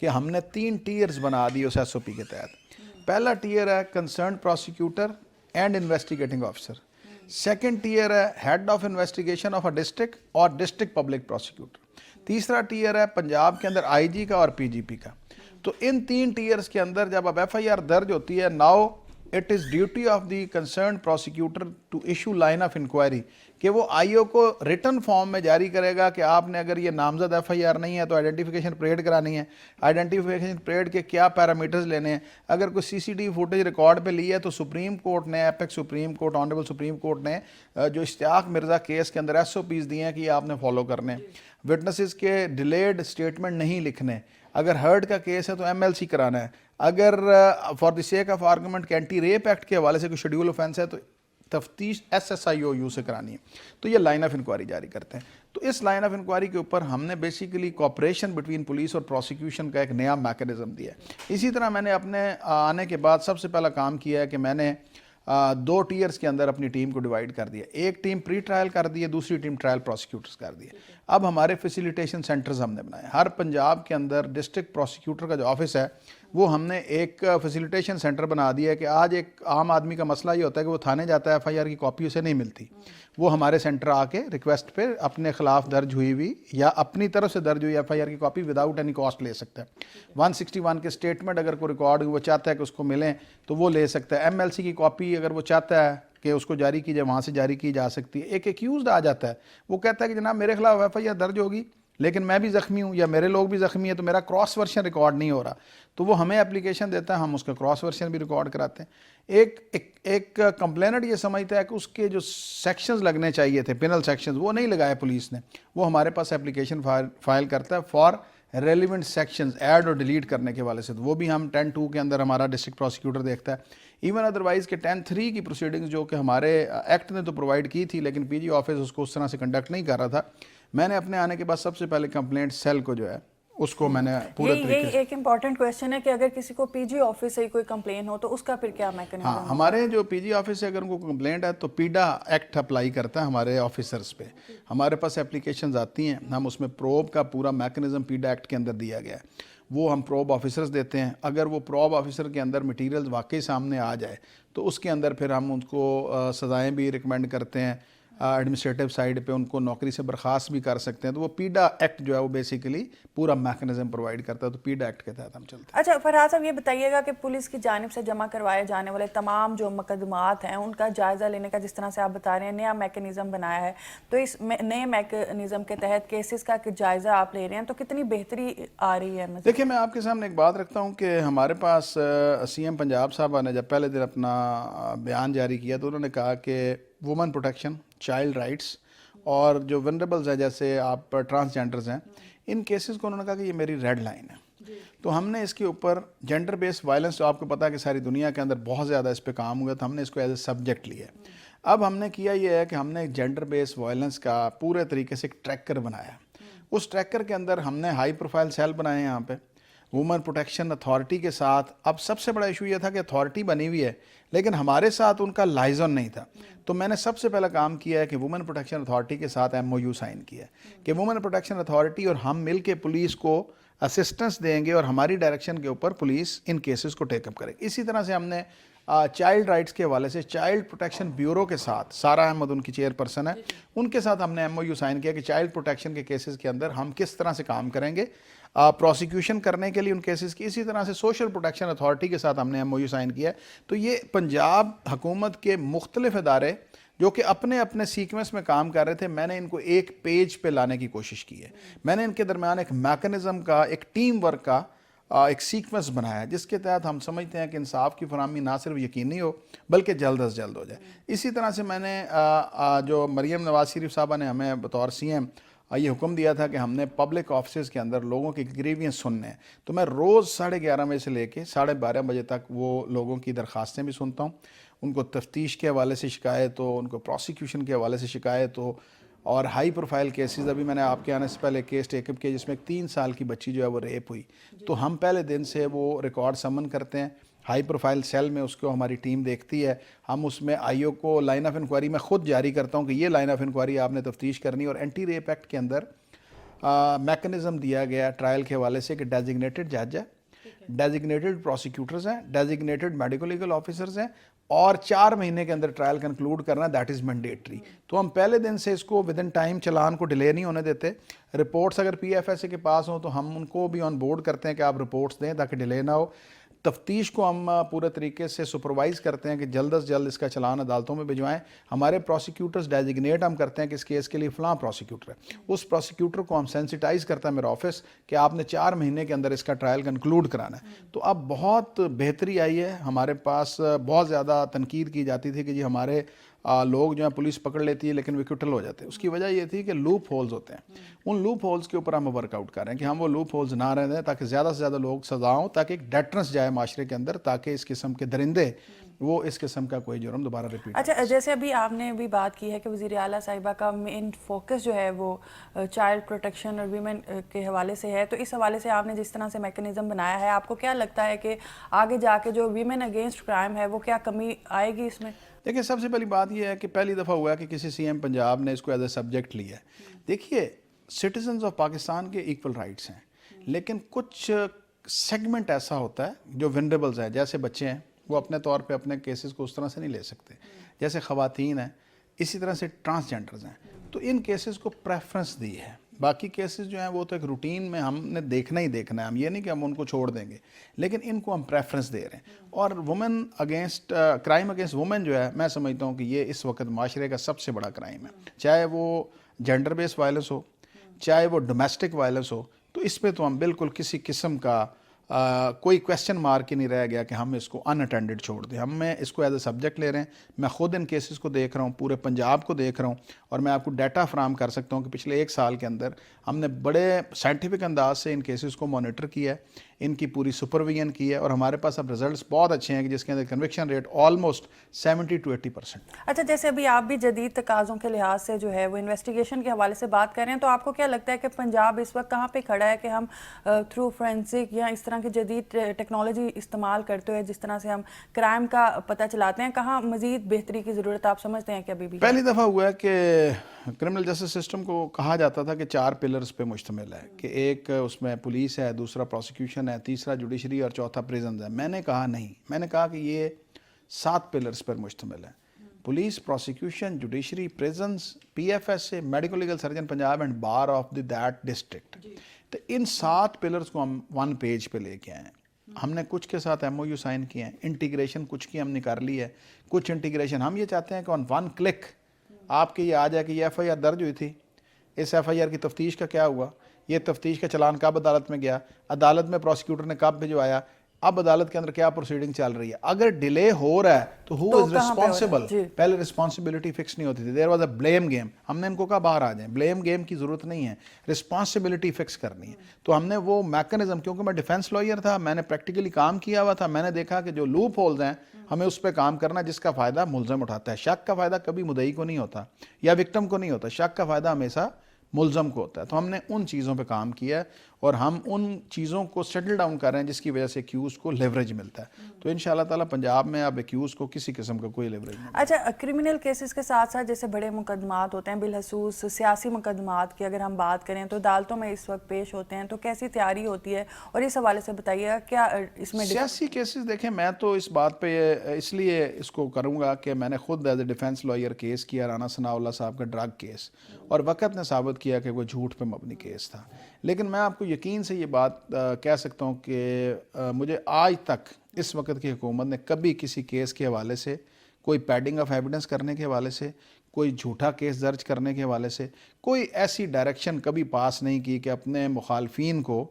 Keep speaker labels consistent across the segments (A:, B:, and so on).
A: کہ ہم نے 3 ٹیئرز بنا دی اس SOP کے تحت. پہلا ٹیئر ہے concerned prosecutor and investigating officer. Second tier ہے head of investigation of a district اور ڈسٹرکٹ پبلک پروسیکیوٹر. تیسرا ٹیئر ہے پنجاب کے اندر IG کا اور PGP کا. تو ان 3 ٹیئرز کے اندر جب اب FIR درج ہوتی ہے, now it is duty of the concerned prosecutor to issue line of inquiry, کہ وہ IO کو ریٹن فارم میں جاری کرے گا کہ آپ نے اگر یہ نامزد FIR نہیں ہے تو آئیڈینٹیفیکیشن پریڈ کرانی ہے, آئیڈینٹیفیکیشن پریڈ کے کیا پیرامیٹرز لینے ہیں, اگر کوئی CCTV فوٹیج ریکارڈ پہ لی ہے تو سپریم کورٹ نے, apex supreme court, honourable supreme court نے جو اشتیاق مرزا کیس کے اندر SOPs دیے ہیں کہ یہ آپ نے فالو کرنے ہیں. وٹنسز کے ڈیلیڈ اسٹیٹمنٹ نہیں لکھنے, اگر ہرٹ کا کیس ہے تو MLC کرانا ہے, اگر for the sake of argument anti rape act کے حوالے سے کوئی شیڈیول آفینس ہے تو تفتیش SSIOU سے کرانی ہے. تو یہ لائن آف انکوائری جاری کرتے ہیں. تو اس لائن آف انکوائری کے اوپر ہم نے بیسیکلی کوآپریشن بٹوین پولیس اور پروسیکیوشن کا ایک نیا میکانزم دیا ہے. اسی طرح میں نے اپنے آنے کے بعد سب سے پہلا کام کیا ہے کہ میں نے 2 ٹیئرز کے اندر اپنی ٹیم کو ڈیوائیڈ کر دیا. ایک ٹیم پری ٹرائل کر دی ہے, دوسری ٹیم ٹرائل پروسیکیوٹرز کر دی ہے. اب ہمارے فیسیلیٹیشن سینٹرز ہم نے بنائے. ہر پنجاب کے اندر ڈسٹرکٹ پروسیکیوٹر کا جو آفس ہے وہ ہم نے ایک فیسیلیٹیشن سینٹر بنا دیا ہے کہ آج ایک عام آدمی کا مسئلہ یہ ہوتا ہے کہ وہ تھانے جاتا ہے, FIR کی کاپی اسے نہیں ملتی, وہ ہمارے سینٹر آ کے ریکویسٹ پہ اپنے خلاف درج ہوئی ہوئی یا اپنی طرف سے درج ہوئی FIR کی کاپی وداؤٹ اینی کاسٹ لے سکتا ہے. 161 کے اسٹیٹمنٹ اگر کوئی ریکارڈ وہ چاہتا ہے کہ اس کو ملیں تو وہ لے سکتا ہے. MLC کی کاپی اگر وہ چاہتا ہے کہ اس کو جاری کی جائے وہاں سے جاری کی جا سکتی ہے. ایک ایکیوزڈ آ جاتا ہے, وہ کہتا ہے کہ جناب میرے خلاف FIR درج ہوگی لیکن میں بھی زخمی ہوں یا میرے لوگ بھی زخمی ہیں تو میرا کراس ورشن ریکارڈ نہیں ہو رہا, تو وہ ہمیں اپلیکیشن دیتا ہے, ہم اس کا کراس ورشن بھی ریکارڈ کراتے ہیں. ایک کمپلینٹ یہ سمجھتا ہے کہ اس کے جو سیکشنز لگنے چاہیے تھے, پینل سیکشنز, وہ نہیں لگائے پولیس نے, وہ ہمارے پاس اپلیکیشن فائل کرتا ہے فار ریلیونٹ سیکشنز ایڈ اور ڈیلیٹ کرنے کے والے سے, تو وہ بھی ہم 10(2) کے اندر ہمارا ڈسٹرکٹ پروسیکیوٹر دیکھتا ہے. ایون ادروائز کہ 10(3) کی پروسیڈنگز جو کہ ہمارے ایکٹ نے تو پرووائڈ کی تھی لیکن PG آفس اس کو اس طرح سے کنڈکٹ نہیں کر رہا تھا. میں نے اپنے آنے کے بعد سب سے پہلے کمپلینٹ سیل کو جو ہے اس کو میں نے پورے طریقے سے,
B: ایک امپورٹنٹ کویسچن ہے کہ اگر کسی کو PG آفس سے کوئی کمپلین ہو تو اس کا پھر کیا میکنزم؟
A: ہاں, ہمارے جو PG آفس سے اگر ان کو کمپلینٹ ہے تو پیڈا ایکٹ اپلائی کرتا ہے ہمارے آفیسرز پہ. ہمارے پاس اپلیکیشنز آتی ہیں, ہم اس میں پروب کا پورا میکنزم پیڈا ایکٹ کے اندر دیا گیا ہے, وہ ہم پروب آفیسرز دیتے ہیں. اگر وہ پروب آفیسر کے اندر مٹیریلز واقعی سامنے آ جائے تو اس کے اندر پھر ہم ان کو سزائیں بھی ریکمینڈ کرتے ہیں, ایڈمنسٹریٹو سائڈ پہ ان کو نوکری سے برخاست بھی کر سکتے ہیں. تو وہ پیڈا ایکٹ جو ہے وہ بیسیکلی پورا میکنزم پرووائڈ کرتا ہے, تو پیڈا ایکٹ کے تحت ہم چلتے ہیں.
B: اچھا فرحات صاحب, یہ بتائیے گا کہ پولیس کی جانب سے جمع کروائے جانے والے تمام جو مقدمات ہیں ان کا جائزہ لینے کا, جس طرح سے آپ بتا رہے ہیں نیا میکنزم بنایا ہے, تو اس نئے میکنزم کے تحت کیسز کا جائزہ آپ لے رہے ہیں تو کتنی بہتری آ رہی ہے؟
A: دیکھیں, میں آپ کے سامنے ایک بات رکھتا ہوں کہ ہمارے پاس CM پنجاب صاحبہ نے جب پہلے دن اپنا بیان جاری کیا تو انہوں نے کہا کہ وومن پروٹیکشن, چائلڈ رائٹس اور جو ونریبلز ہیں جیسے آپ ٹرانسجینڈرز ہیں, ان کیسز کو انہوں نے کہا کہ یہ میری ریڈ لائن ہے. تو ہم نے اس کے اوپر جینڈر بیس وائلنس, جو آپ کو پتہ ہے کہ ساری دنیا کے اندر بہت زیادہ اس پہ کام ہوا, تو ہم نے اس کو ایز اے سبجیکٹ لیا. اب ہم نے کیا یہ ہے کہ ہم نے جینڈر بیس وائلنس کا پورے طریقے سے ایک ٹریکر بنایا. اس ٹریکر کے اندر ہم نے ہائی پروفائل سیل بنائے ہیں یہاں پہ وومن پروٹیکشن اتھارٹی کے ساتھ. اب سب سے بڑا ایشو یہ تھا کہ اتھارٹی بنی ہوئی ہے لیکن ہمارے ساتھ ان کا لائزن نہیں تھا, تو میں نے سب سے پہلا کام کیا ہے کہ وومن پروٹیکشن اتھارٹی کے ساتھ MOU سائن کیا ہے کہ وومن پروٹیکشن اتھارٹی اور ہم مل کے پولیس کو اسسٹنس دیں گے اور ہماری ڈائریکشن کے اوپر پولیس ان کیسز کو ٹیک اپ کرے. اسی طرح سے ہم نے چائلڈ رائٹس کے حوالے سے چائلڈ پروٹیکشن بیورو کے ساتھ, سارا احمد ان کی چیئر پرسن ہے, ان کے ساتھ ہم نے MOU سائن کیا کہ چائلڈ پروٹیکشن کے کیسز کے اندر ہم کس طرح سے کام کریں گے پروسیکیوشن کرنے کے لیے ان کیسز کی. اسی طرح سے سوشل پروٹیکشن اتھارٹی کے ساتھ ہم نے MOU سائن کیا ہے. تو یہ پنجاب حکومت کے مختلف ادارے جو کہ اپنے اپنے سیکوینس میں کام کر رہے تھے, میں نے ان کو ایک پیج پہ لانے کی کوشش کی ہے. میں نے ان کے درمیان ایک میکنزم کا, ایک ٹیم ورک کا ایک سیکوینس بنایا ہے جس کے تحت ہم سمجھتے ہیں کہ انصاف کی فراہمی نہ صرف یقینی ہو بلکہ جلد از جلد ہو جائے. اسی طرح سے میں نے جو مریم نواز شریف صاحبہ نے ہمیں بطور CM یہ حکم دیا تھا کہ ہم نے پبلک آفیسز کے اندر لوگوں کی گریوینس سننے ہیں, تو میں روز 11:30 بجے سے لے کے 12:30 بجے تک وہ لوگوں کی درخواستیں بھی سنتا ہوں. ان کو تفتیش کے حوالے سے شکایت ہو, ان کو پروسیکیوشن کے حوالے سے شکایت ہو, اور ہائی پروفائل کیسز. ابھی میں نے آپ کے آنے سے پہلے کیس ٹیک اپ کیا جس میں ایک 3 سال کی بچی جو ہے وہ ریپ ہوئی, تو ہم پہلے دن سے وہ ریکارڈ سمن کرتے ہیں ہائی پروفائل سیل میں, اس کو ہماری ٹیم دیکھتی ہے. ہم اس میں IO کو لائن آف انکوائری میں خود جاری کرتا ہوں کہ یہ لائن آف انکوائری آپ نے تفتیش کرنی, اور اینٹی ریپ ایکٹ کے اندر میکنزم دیا گیا ٹرائل کے حوالے سے کہ ڈیزگنیٹڈ جج ہے, ڈیزگنیٹڈ پروسیکیوٹرز ہیں, ڈیزگنیٹڈ میڈیکل لیگل آفیسرز ہیں, اور 4 مہینے کے اندر ٹرائل کنکلوڈ کرنا, دیٹ از مینڈیٹری. تو ہم پہلے دن سے اس کو ود ان ٹائم چلان کو ڈیلے نہیں ہونے دیتے. رپورٹس اگر پی ایف ایس اے کے پاس ہوں تو ہم ان کو بھی آن بورڈ کرتے ہیں کہ آپ رپورٹس دیں تاکہ ڈیلے نہ ہو. تفتیش کو ہم پورے طریقے سے سپروائز کرتے ہیں کہ جلد از جلد اس کا چلان عدالتوں میں بھجوائیں. ہمارے پروسیکیوٹرز ڈیزگنیٹ ہم کرتے ہیں کہ اس کیس کے لیے فلاں پروسیکیوٹر ہے, اس پروسیکیوٹر کو ہم سینسٹائز کرتا ہے میرا آفس کہ آپ نے 4 مہینے کے اندر اس کا ٹرائل کنکلوڈ کرانا ہے. تو اب بہت بہتری آئی ہے. ہمارے پاس بہت زیادہ تنقید کی جاتی تھی کہ جی ہمارے لوگ جو ہیں پولیس پکڑ لیتی ہے لیکن وکٹل ہو جاتے ہیں. اس کی وجہ یہ تھی کہ لوپ ہولز ہوتے ہیں. ان لوپ ہولز کے اوپر ہم ورک آؤٹ کر رہے ہیں کہ ہم وہ لوپ ہولز نہ رہنے دیں تاکہ زیادہ سے زیادہ لوگ سزا ہوں, تاکہ ایک ڈیٹرنس جائے معاشرے کے اندر, تاکہ اس قسم کے درندے وہ اس قسم کا کوئی جرم دوبارہ ریپیٹ.
B: اچھا, جیسے ابھی آپ نے بھی بات کی ہے کہ وزیر اعلیٰ صاحبہ کا مین فوکس جو ہے وہ چائلڈ پروٹیکشن اور ویمن کے حوالے سے ہے, تو اس حوالے سے آپ نے جس طرح سے میکنزم بنایا ہے, آپ کو کیا لگتا ہے کہ آگے جا کے جو ویمن اگینسٹ کرائم ہے وہ کیا کمی آئے گی اس میں؟
A: دیکھیں, سب سے پہلی بات یہ ہے کہ پہلی دفعہ ہوا ہے کہ کسی سی ایم پنجاب نے اس کو ایز اے سبجیکٹ لیا ہے. دیکھیے, سٹیزنز آف پاکستان کے ایکول رائٹس ہیں, لیکن کچھ سیگمنٹ ایسا ہوتا ہے جو ونریبلز ہیں, جیسے بچے ہیں وہ اپنے طور پہ اپنے کیسز کو اس طرح سے نہیں لے سکتے, جیسے خواتین ہیں, اسی طرح سے ٹرانسجینڈرز ہیں. تو ان کیسز کو پریفرنس دی ہے. باقی کیسز جو ہیں وہ تو ایک روٹین میں ہم نے دیکھنا ہی دیکھنا ہے, ہم یہ نہیں کہ ہم ان کو چھوڑ دیں گے, لیکن ان کو ہم پریفرنس دے رہے ہیں. اور women against crime against women جو ہے, میں سمجھتا ہوں کہ یہ اس وقت معاشرے کا سب سے بڑا کرائم ہے, چاہے وہ جینڈر بیس وائلنس ہو, چاہے وہ ڈومیسٹک وائلنس ہو. تو اس پہ تو ہم بالکل کسی قسم کا کوئی کویسچن مارک ہی نہیں رہ گیا کہ ہم اس کو ان اٹینڈڈ چھوڑ دیں. ہم اس کو ایز اے سبجیکٹ لے رہے ہیں. میں خود ان کیسز کو دیکھ رہا ہوں, پورے پنجاب کو دیکھ رہا ہوں, اور میں آپ کو ڈیٹا فراہم کر سکتا ہوں کہ پچھلے 1 سال کے اندر ہم نے بڑے سائنٹیفک انداز سے ان کیسز کو مانیٹر کیا ہے, ان کی پوری سپرویژن کی ہے, اور ہمارے پاس اب رزلٹس بہت اچھے ہیں کہ جس کے اندر کنوکشن ریٹ آلموسٹ 70 to 80%.
B: اچھا, جیسے ابھی آپ بھی جدید تقاضوں کے لحاظ سے جو ہے وہ انویسٹیگیشن کے حوالے سے بات کر رہے ہیں, تو آپ کو کیا لگتا ہے کہ پنجاب اس وقت کہاں پہ کھڑا ہے کہ ہم تھرو فورینسک یا اس طرح کی جدید ٹیکنالوجی استعمال کرتے ہوئے جس طرح سے ہم کرائم کا پتہ چلاتے ہیں, کہاں مزید بہتری کی ضرورت آپ سمجھتے ہیں کہ ابھی بھی؟
A: پہلی دفعہ ہوا ہے کہ کرمنل جسٹس سسٹم کو کہا جاتا تھا کہ 4 پلرز پہ مشتمل ہے, کہ ایک اس میں پولیس ہے, دوسرا پروسیکیوشن ہے, تیسرا جوڈیشری اور چوتھا پریزنز ہے. میں نے کہا نہیں, میں نے کہا کہ یہ 7 پلرز پر مشتمل ہے. Police, prosecution, judiciary, prisons, P F S A, medical legal surgeon Punjab and bar of that district. تو ان 7 پلرز کو ہم 1 پیج پہ لے کے آئے ہیں. ہم نے کچھ کے ساتھ ایم او یو سائن کیے ہیں, انٹیگریشن کچھ کی ہم نے کر لی ہے, کچھ انٹیگریشن ہم یہ چاہتے ہیں کہ آن 1 کلک آپ کے یہ آ جائے کہ یہ ایف آئی آر درج ہوئی تھی, اس ایف آئی آر کی تفتیش کا کیا ہوا, یہ تفتیش کا چلان کب عدالت میں گیا, عدالت میں پروسیکیوٹر نے کب بھجوایا, اب عدالت کے اندر کیا پروسیڈنگ چل رہی ہے. اگر ڈیلے ہو رہا ہے تو ہو از ریسپانسبل. پہلے رسپانسبلٹی فکس نہیں ہوتی تھی, there was a blame game. ہم نے ان کو کہا باہر آ جائیں, بلیم گیم کی ضرورت نہیں ہے, رسپانسبلٹی فکس کرنی ہے. تو ہم نے وہ میکنزم, کیونکہ میں ڈیفینس لائر تھا, میں نے پریکٹیکلی کام کیا ہوا تھا, میں نے دیکھا کہ جو لوپ ہولز ہیں ہمیں اس پہ کام کرنا, جس کا فائدہ ملزم اٹھاتا ہے. شک کا فائدہ کبھی مدعی کو نہیں ہوتا یا وکٹم کو نہیں ہوتا, شک کا فائدہ ہمیشہ ملزم کو ہوتا ہے. تو ہم نے ان چیزوں پہ کام کیا ہے اور ہم ان چیزوں کو سیٹل ڈاؤن کر رہے ہیں جس کی وجہ سے ایکیوز کو لیوریج ملتا ہے. تو انشاءاللہ تعالیٰ پنجاب میں اب ایکیوز کو کسی قسم کا کوئی لیوریج نہیں.
B: اچھا, کرمنل کیسز کے ساتھ ساتھ جیسے بڑے مقدمات ہوتے ہیں, بالخصوص سیاسی مقدمات کی اگر ہم بات کریں تو عدالتوں میں اس وقت پیش ہوتے ہیں, تو کیسی تیاری ہوتی ہے, اور اس حوالے سے بتائیے گا کیا اس میں
A: سیاسی کیسز. دیکھیں, میں تو اس بات پہ اس لیے اس کو کروں گا کہ میں نے خود as a defence lawyer case کیا رانا ثناء اللہ صاحب کا ڈرگ کیس, اور وقت نے ثابت کیا کہ وہ جھوٹ پہ مبنی کیس تھا. لیکن میں آپ کو یقین سے یہ بات کہہ سکتا ہوں کہ مجھے آج تک اس وقت کی حکومت نے کبھی کسی کیس کے حوالے سے, کوئی پیڈنگ آف ایویڈنس کرنے کے حوالے سے, کوئی جھوٹا کیس درج کرنے کے حوالے سے کوئی ایسی ڈائریکشن کبھی پاس نہیں کی کہ اپنے مخالفین کو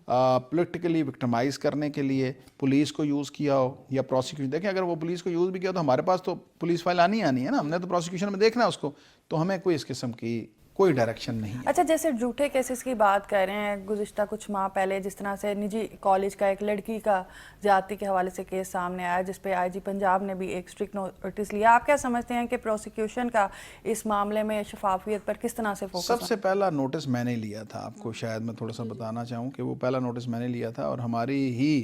A: پولیٹیکلی وکٹمائز کرنے کے لیے پولیس کو یوز کیا ہو یا پروسیکیوشن. دیکھیں, اگر وہ پولیس کو یوز بھی کیا تو ہمارے پاس تو پولیس فائل آنی ہے نا, ہم نے تو پروسیکیوشن میں دیکھنا ہے اس کو, تو ہمیں کوئی اس قسم کی کوئی ڈائریکشن نہیں ہے.
B: اچھا, جیسے جھوٹے کیسز کی بات کر رہے ہیں, گزشتہ کچھ ماہ پہلے جس طرح سے نجی کالج کا ایک لڑکی کا زیادتی کے حوالے سے کیس سامنے آیا, جس پہ آئی جی پنجاب نے بھی ایک اسٹرکٹ نوٹس لیا. آپ کیا سمجھتے ہیں کہ پروسیکیوشن کا اس معاملے میں شفافیت پر کس طرح سے فوکس؟
A: سب سے پہلا نوٹس میں نے لیا تھا, آپ کو شاید میں تھوڑا سا بتانا چاہوں کہ وہ پہلا نوٹس میں نے لیا تھا, اور ہماری ہی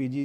A: PG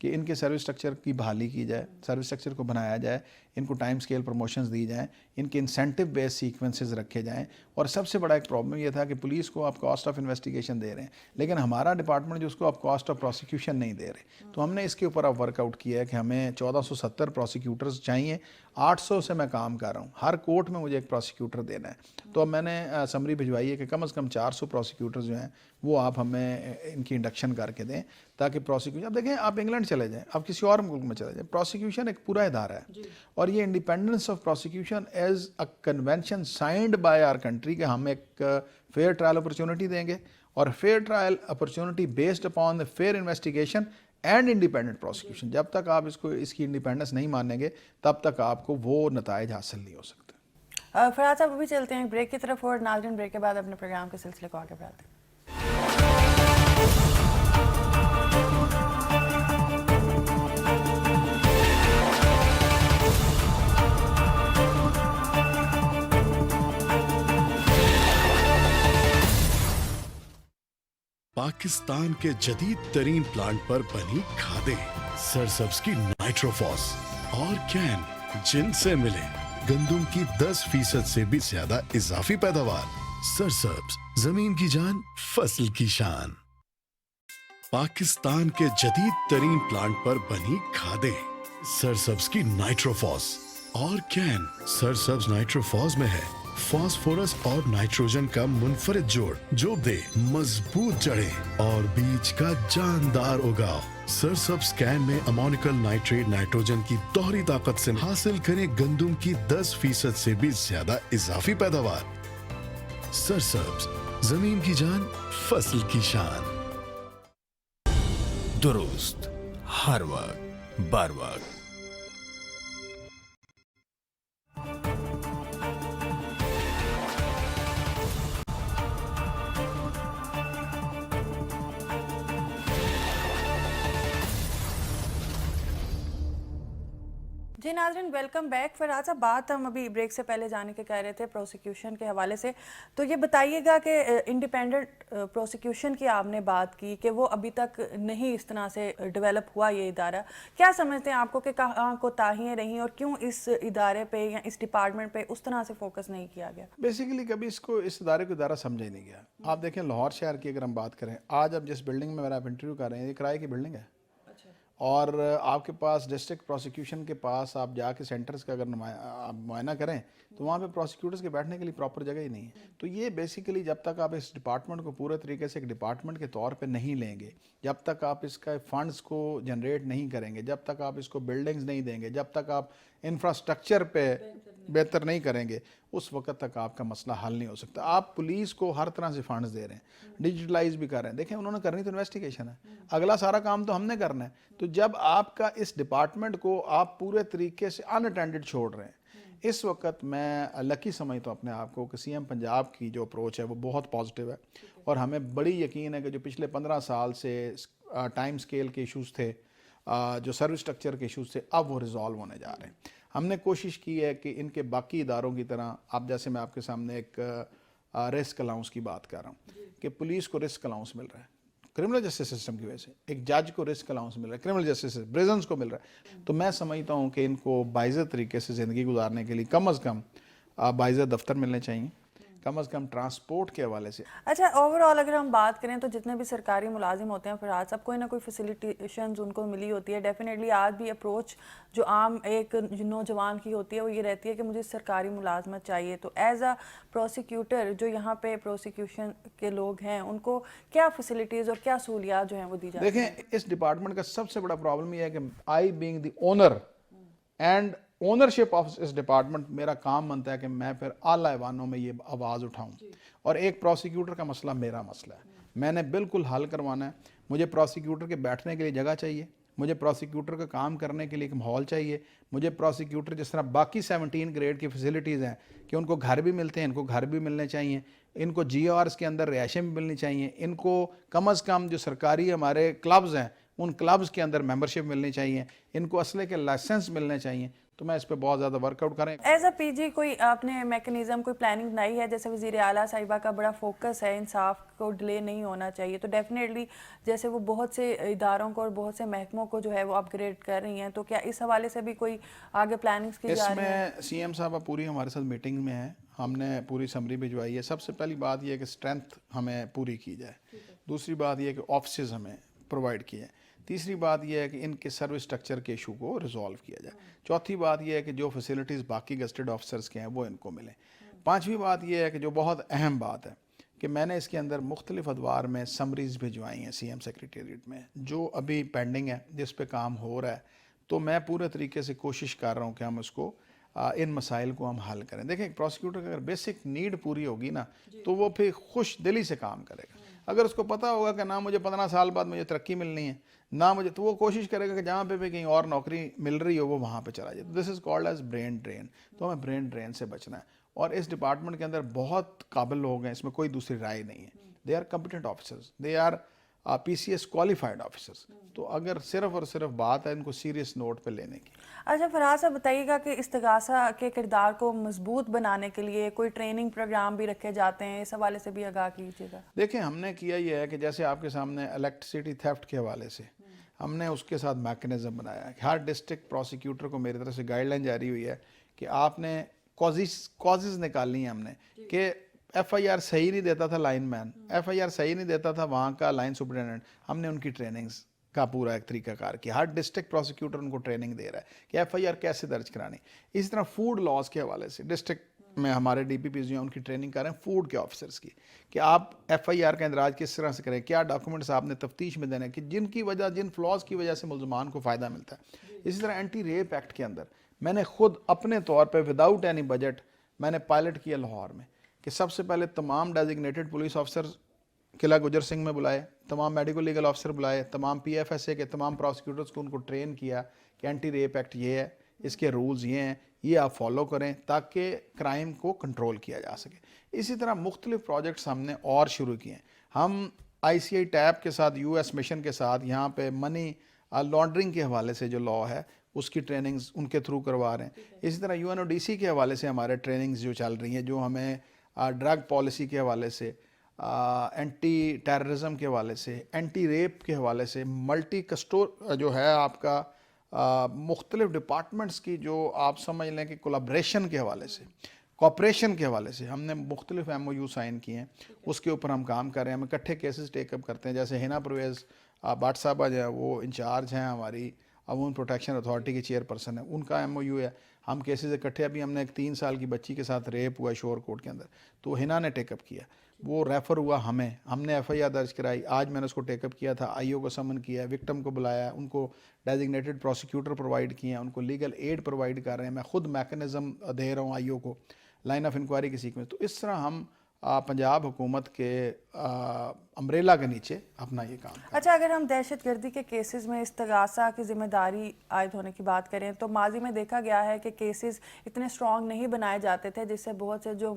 A: کہ ان کے سروس سٹرکچر کی بحالی کی جائے, سروس سٹرکچر کو بنایا جائے, ان کو ٹائم سکیل پروموشنز دی جائیں, ان کے انسینٹیو بیس سیکوینسز رکھے جائیں. اور سب سے بڑا ایک پرابلم یہ تھا کہ پولیس کو آپ کاسٹ آف انویسٹیگیشن دے رہے ہیں, لیکن ہمارا ڈپارٹمنٹ جو اس کو آپ کاسٹ آف پروسیکیوشن نہیں دے رہے. تو ہم نے اس کے اوپر اب ورک آؤٹ کیا ہے کہ ہمیں 1470 پروسیکیوٹرز چاہیے, 800 سے میں کام کر رہا ہوں, ہر کورٹ میں مجھے ایک پروسیکیوٹر دینا ہے. تو اب میں نے سمری بھجوائی ہے کہ کم از کم 400 پروسیکیوٹرز جو ہیں وہ آپ ہمیں ان کی انڈکشن کر کے دیں تاکہ پروسیکیوشن, اب دیکھیں آپ انگلینڈ چلے جائیں, آپ کسی اور ملک میں چلے جائیں, پروسیکیوشن ایک پورا ادارہ ہے. اور یہ independence of prosecution is a convention signed by our country کہ ہم ایک فیئر ٹرائل اپرچونٹی دیں گے, اور fair trial opportunity based upon the fair investigation and independent prosecution. جب تک آپ اس کی انڈیپینڈنس نہیں مانیں گے تب تک آپ کو وہ نتائج حاصل نہیں ہو سکتے.
B: فراز صاحب ابھی چلتے ہیں بریک کی طرف, اور ناظرین بریک کے بعد اپنے پروگرام کے سلسلے کو آگے بڑھاتے ہیں.
C: پاکستان کے جدید ترین پلانٹ پر بنی کھادیں, سرسبز کی نائٹروفاس اور کین, جن سے ملے گندم کی 10% سے بھی زیادہ اضافی پیداوار. سرسبز, زمین کی جان, فصل کی شان. پاکستان کے جدید ترین پلانٹ پر بنی کھادیں, سرسبز کی نائٹروفاس اور کین. سرسبز نائٹروفاس میں ہے فاسفورس اور نائٹروجن کا منفرد جوڑ جو دے مضبوط جڑیں اور بیج کا جاندار اگاؤ. سرسبز کین میں امونیکل نائٹریٹ نائٹروجن کی دوہری طاقت سے حاصل کریں گندم کی 10% سے بھی زیادہ اضافی پیداوار. سرسبز, زمین کی جان, فصل کی شان.
D: درست, ہر وقت, بر وقت.
B: جی ناظرین, ویلکم بیک. فراز صاحب, بات ہم ابھی بریک سے پہلے جانے کے کہہ رہے تھے پروسیکیوشن کے حوالے سے, تو یہ بتائیے گا کہ انڈیپینڈنٹ پروسیکیوشن کی آپ نے بات کی کہ وہ ابھی تک نہیں اس طرح سے ڈیولپ ہوا یہ ادارہ. کیا سمجھتے ہیں آپ کو کہ کہاں کوتاہیاں رہیں اور کیوں اس ادارے پہ یا اس ڈپارٹمنٹ پہ اس طرح سے فوکس نہیں کیا گیا؟
A: بیسیکلی کبھی اس ادارے کو ادارہ سمجھا ہی نہیں گیا. آپ دیکھیں لاہور شہر کی اگر ہم بات کریں, آج اب جس بلڈنگ میں آپ انٹرویو کر رہے ہیں یہ کرائے کی بلڈنگ ہے, اور آپ کے پاس ڈسٹرکٹ پروسیکیوشن کے پاس آپ جا کے سینٹرز کا اگر معائنہ کریں تو وہاں پہ پروسیکیوٹرز کے بیٹھنے کے لیے پراپر جگہ ہی نہیں ہے. تو یہ بیسیکلی جب تک آپ اس ڈپارٹمنٹ کو پورے طریقے سے ایک ڈپارٹمنٹ کے طور پہ نہیں لیں گے, جب تک آپ اس کا فنڈز کو جنریٹ نہیں کریں گے, جب تک آپ اس کو بلڈنگز نہیں دیں گے, جب تک آپ انفراسٹرکچر پہ بہتر نہیں کریں گے, اس وقت تک آپ کا مسئلہ حل نہیں ہو سکتا. آپ پولیس کو ہر طرح سے فنڈز دے رہے ہیں, ڈیجیٹلائز بھی کر رہے ہیں. دیکھیں انہوں نے کرنی تو انویسٹیگیشن ہے, اگلا سارا کام تو ہم نے کرنا ہے. تو جب آپ کا اس ڈپارٹمنٹ کو آپ پورے طریقے سے ان اٹینڈڈ چھوڑ رہے ہیں, اس وقت میں لکی سمجھتا ہوں اپنے آپ کو کہ سی ایم پنجاب کی جو اپروچ ہے وہ بہت پازیٹیو ہے, اور ہمیں بڑی یقین ہے کہ جو پچھلے 15 سال سے ٹائم سکیل کے ایشوز تھے, جو سروس سٹرکچر کے ایشوز تھے, اب وہ ریزالو ہونے جا رہے ہیں. ہم نے کوشش کی ہے کہ ان کے باقی اداروں کی طرح, اب جیسے میں آپ کے سامنے ایک رسک الاؤنس کی بات کر رہا ہوں کہ پولیس کو رسک الاؤنس مل رہا ہے کرمنل جسٹس سسٹم کی وجہ سے, ایک جج کو رسک الاؤنس مل رہا ہے کرمنل جسٹس پریزنس کو مل رہا ہے. تو میں سمجھتا ہوں کہ ان کو باعزت طریقے سے زندگی گزارنے کے لیے کم از کم باعزت دفتر ملنے چاہیے, کم از کم ٹرانسپورٹ کے حوالے سے.
B: اچھا, اوور آل اگر ہم بات کریں تو جتنے بھی سرکاری ملازم ہوتے ہیں فراز صاحب, کوئی نہ کوئی فیسیلیٹیشنز ان کو ملی ہوتی ہے. ڈیفینیٹلی آج بھی اپروچ جو عام ایک نوجوان کی ہوتی ہے وہ یہ رہتی ہے کہ مجھے سرکاری ملازمت چاہیے. تو ایز اے پروسیکیوٹر جو یہاں پہ پروسیکیوشن کے لوگ ہیں, ان کو کیا فیسلٹیز اور کیا سہولیات جو ہیں وہ دی جاتی ہیں؟
A: دیکھیں اس ڈپارٹمنٹ کا سب سے بڑا پرابلم یہ ہے کہ I being the owner and ownership of اس ڈپارٹمنٹ, میرا کام بنتا ہے کہ میں پھر اعلیٰ ایوانوں میں یہ آواز اٹھاؤں, اور ایک پروسیکیوٹر کا مسئلہ میرا مسئلہ ہے, میں نے بالکل حل کروانا ہے. مجھے پروسیکیوٹر کے بیٹھنے کے لیے جگہ چاہیے, مجھے پروسیکیوٹر کا کام کرنے کے لیے ایک ماحول چاہیے, مجھے پروسیکیوٹر جس طرح باقی 17 گریڈ کی فیسلٹیز ہیں کہ ان کو گھر بھی ملتے ہیں, ان کو گھر بھی ملنے چاہیے, ان کو جی آرز کے اندر رہائشیں بھی ملنی چاہیے, ان کو کم از کم جو سرکاری ہمارے کلبز ہیں ان کلبز کے اندر ممبرشپ ملنی چاہیے, ان کو اسلحے کے لائسنس ملنے چاہیے. تو میں اس پہ بہت زیادہ ورک آؤٹ کریں.
B: ایز اے پی جی کوئی آپ نے میکنزم کوئی پلاننگ بنائی ہے؟ جیسے وزیر اعلیٰ صاحبہ کا بڑا فوکس ہے انصاف کو ڈیلے نہیں ہونا چاہیے, تو ڈیفینیٹلی جیسے وہ بہت سے اداروں کو اور بہت سے محکموں کو جو ہے وہ اپ گریڈ کر رہی ہیں, تو کیا اس حوالے سے بھی کوئی آگے پلاننگز کی جا رہی ہیں؟
A: اس میں سی ایم صاحبہ پوری ہمارے ساتھ میٹنگ میں ہیں, ہم نے پوری سمری بھجوائی ہے. سب سے پہلی بات یہ ہے کہ اسٹرینتھ ہمیں پوری کی جائے. دوسری بات یہ ہے کہ آفسز ہمیں پرووائڈ کیے. تیسری بات یہ ہے کہ ان کے سروس سٹرکچر کے ایشو کو ریزالو کیا جائے. چوتھی بات یہ ہے کہ جو فیسلٹیز باقی گزٹڈ آفیسرز کے ہیں وہ ان کو ملیں. پانچویں بات یہ ہے کہ جو بہت اہم بات ہے کہ میں نے اس کے اندر مختلف ادوار میں سمریز بھجوائی ہیں سی ایم سیکریٹریٹ میں, جو ابھی پینڈنگ ہے, جس پہ کام ہو رہا ہے. تو میں پورے طریقے سے کوشش کر رہا ہوں کہ ہم اس کو ان مسائل کو ہم حل کریں. دیکھیں ایک پروسیکیوٹر اگر بیسک نیڈ پوری ہوگی نا تو وہ پھر خوش دلی سے کام کرے گا. اگر اس کو پتہ ہوگا کہ نہ مجھے 15 سال بعد مجھے ترقی ملنی ہے, نہ مجھے, تو وہ کوشش کرے گا کہ جہاں پہ بھی کہیں اور نوکری مل رہی ہو وہ وہاں پہ چلا جائے. This is called as brain drain. تو ہمیں برین ڈرین سے بچنا ہے. اور اس ڈپارٹمنٹ کے اندر بہت قابل لوگ ہیں, اس میں کوئی دوسری رائے نہیں ہے. They are competent officers, they are P C S qualified officers. تو اگر صرف اور صرف بات ہے ان کو سیریس نوٹ پہ لینے کی.
B: اچھا فراز صاحب بتائیے گا کہ استغاثہ کے کردار کو مضبوط بنانے کے لیے کوئی ٹریننگ پروگرام بھی رکھے جاتے ہیں, اس حوالے سے بھی آگاہ کیجیے گا.
A: دیکھیں ہم نے کیا یہ ہے کہ جیسے آپ کے سامنے الیکٹریسٹی تھیفٹ کے حوالے سے ہم نے اس کے ساتھ میکنزم بنایا ہے. ہر ڈسٹرکٹ پروسیکیوٹر کو میری طرف سے گائیڈ لائن جاری ہوئی ہے کہ آپ نے کازز نکالنی ہیں. ہم نے کہ ایف آئی آر صحیح نہیں دیتا تھا lineman, F I R صحیح نہیں دیتا تھا وہاں کا لائن سپرنٹینڈنٹ, ہم نے ان کی ٹریننگز کا پورا ایک طریقہ کار کیا. ہر ڈسٹرکٹ پروسیکیوٹر ان کو ٹریننگ دے رہا ہے کہ ایف آئی آر کیسے درج کرانی. اسی طرح فوڈ لاز کے حوالے سے ڈسٹرکٹ میں ہمارے ڈی پی پیز جو ہیں ان کی ٹریننگ کر رہے ہیں فوڈ کے آفیسرز کی, کہ آپ ایف آئی آر کا اندراج کس طرح سے کریں, کیا ڈاکومنٹس آپ نے تفتیش میں دینے کہ جن کی وجہ, جن فلاز کی وجہ سے ملزمان کو فائدہ ملتا ہے. اسی طرح اینٹی ریپ ایکٹ کے اندر میں نے خود اپنے طور پہ وداؤٹ اینی بجٹ میں نے پائلٹ کیا لاہور میں کہ سب سے پہلے تمام ڈیزگنیٹڈ پولیس آفیسر قلعہ گجر سنگھ میں بلائے, تمام میڈیکل لیگل آفیسر بلائے, تمام پی ایف ایس اے کے تمام پروسیکیوٹرز کو ان کو ٹرین کیا کہ اینٹی ریپ ایکٹ یہ ہے, اس کے رولز یہ ہیں, یہ آپ فالو کریں تاکہ کرائم کو کنٹرول کیا جا سکے. اسی طرح مختلف پروجیکٹس ہم نے اور شروع کیے ہیں. ہم آئی سی آئی ٹیپ کے ساتھ یو ایس مشن کے ساتھ یہاں پہ منی لانڈرنگ کے حوالے سے جو لا ہے اس کی ٹریننگز ان کے تھرو کروا رہے ہیں. اسی طرح U N O D C کے حوالے سے ہمارے ٹریننگز جو چل رہی ہیں, جو ہمیں ڈرگ پالیسی کے حوالے سے, اینٹی ٹیررزم کے حوالے سے, اینٹی ریپ کے حوالے سے, ملٹی کسٹور جو ہے آپ کا مختلف ڈپارٹمنٹس کی جو آپ سمجھ لیں کہ کولابریشن کے حوالے سے, کوپریشن کے حوالے سے ہم نے مختلف ایم او یو سائن کیے ہیں. اس کے اوپر ہم کام کر رہے ہیں. ہم اکٹھے کیسز ٹیک اپ کرتے ہیں. جیسے ہینا پرویز بٹ صاحبہ جو ہے وہ انچارج ہیں ہماری عوام پروٹیکشن اتھارٹی کی چیئر پرسن ہے, ان کا ایم او یو ہے. ہم کیسز اکٹھے, ابھی ہم نے ایک 3 سال کی بچی کے ساتھ ریپ ہوا شور کوٹ کے اندر, تو ہینا نے ٹیک اپ کیا, وہ ریفر ہوا ہمیں, ہم نے ایف آئی آر درج کرائی. آج میں نے اس کو ٹیک اپ کیا تھا, آئی او کو سمن کیا, وکٹم کو بلایا, ان کو ڈیزگنیٹڈ پروسیکیوٹر پرووائڈ کیے ہیں, ان کو لیگل ایڈ پرووائڈ کر رہے ہیں. میں خود میکنزم دے رہا ہوں آئی او کو, لائن آف انکوائری کی سیکوینس. تو اس طرح ہم پنجاب حکومت کے امبریلا کے نیچے اپنا یہ کام کریں.
B: اچھا اگر ہم دہشت گردی کے کیسز میں استغاثہ کی ذمہ داری عائد ہونے کی بات کریں تو ماضی میں دیکھا گیا ہے کہ کیسز اتنے اسٹرانگ نہیں بنائے جاتے تھے جس سے بہت سے جو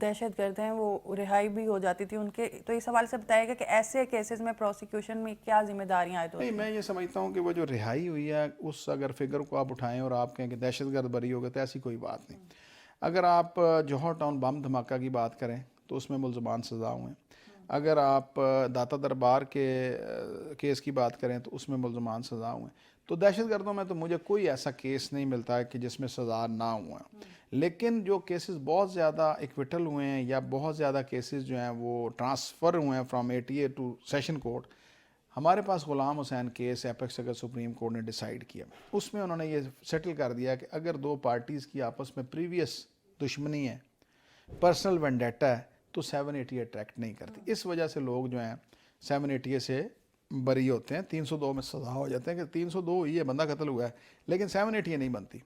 B: دہشت گرد ہیں وہ رہائی بھی ہو جاتی تھی ان کے. تو اس حوالے سے بتائیے گا کہ ایسے کیسز میں پروسیکیوشن میں کیا ذمہ داریاں عائد ہوتی ہیں؟
A: نہیں, میں یہ سمجھتا ہوں کہ وہ جو رہائی ہوئی ہے اس اگر فگر کو آپ اٹھائیں اور آپ کہیں کہ دہشت گرد بری ہو گئے تو ایسی کوئی بات نہیں. اگر آپ جوہر ٹاؤن بم دھماکہ کی بات کریں تو اس میں ملزمان سزا ہوئے ہیں. اگر آپ داتا دربار کے کیس کی بات کریں تو اس میں ملزمان سزا ہوئے ہیں. تو دہشت گردوں میں تو مجھے کوئی ایسا کیس نہیں ملتا ہے کہ جس میں سزا نہ ہوا ہے. لیکن جو کیسز بہت زیادہ ایکویٹل ہوئے ہیں یا بہت زیادہ کیسز جو ہیں وہ ٹرانسفر ہوئے ہیں from A T A to session court, ہمارے پاس غلام حسین کیس ایپیکس اگر سپریم کورٹ نے ڈیسائیڈ کیا, اس میں انہوں نے یہ سیٹل کر دیا کہ اگر 2 پارٹیز کی آپس میں پریویس دشمنی ہے, پرسنل وینڈیٹا ہے, تو 780 اٹریکٹ نہیں کرتی. اس وجہ سے لوگ جو ہیں 780 سے بری ہوتے ہیں. 302 میں سزا ہو جاتے ہیں کہ 302 ہی ہے, بندہ قتل ہوا ہے, لیکن 780 نہیں بنتی.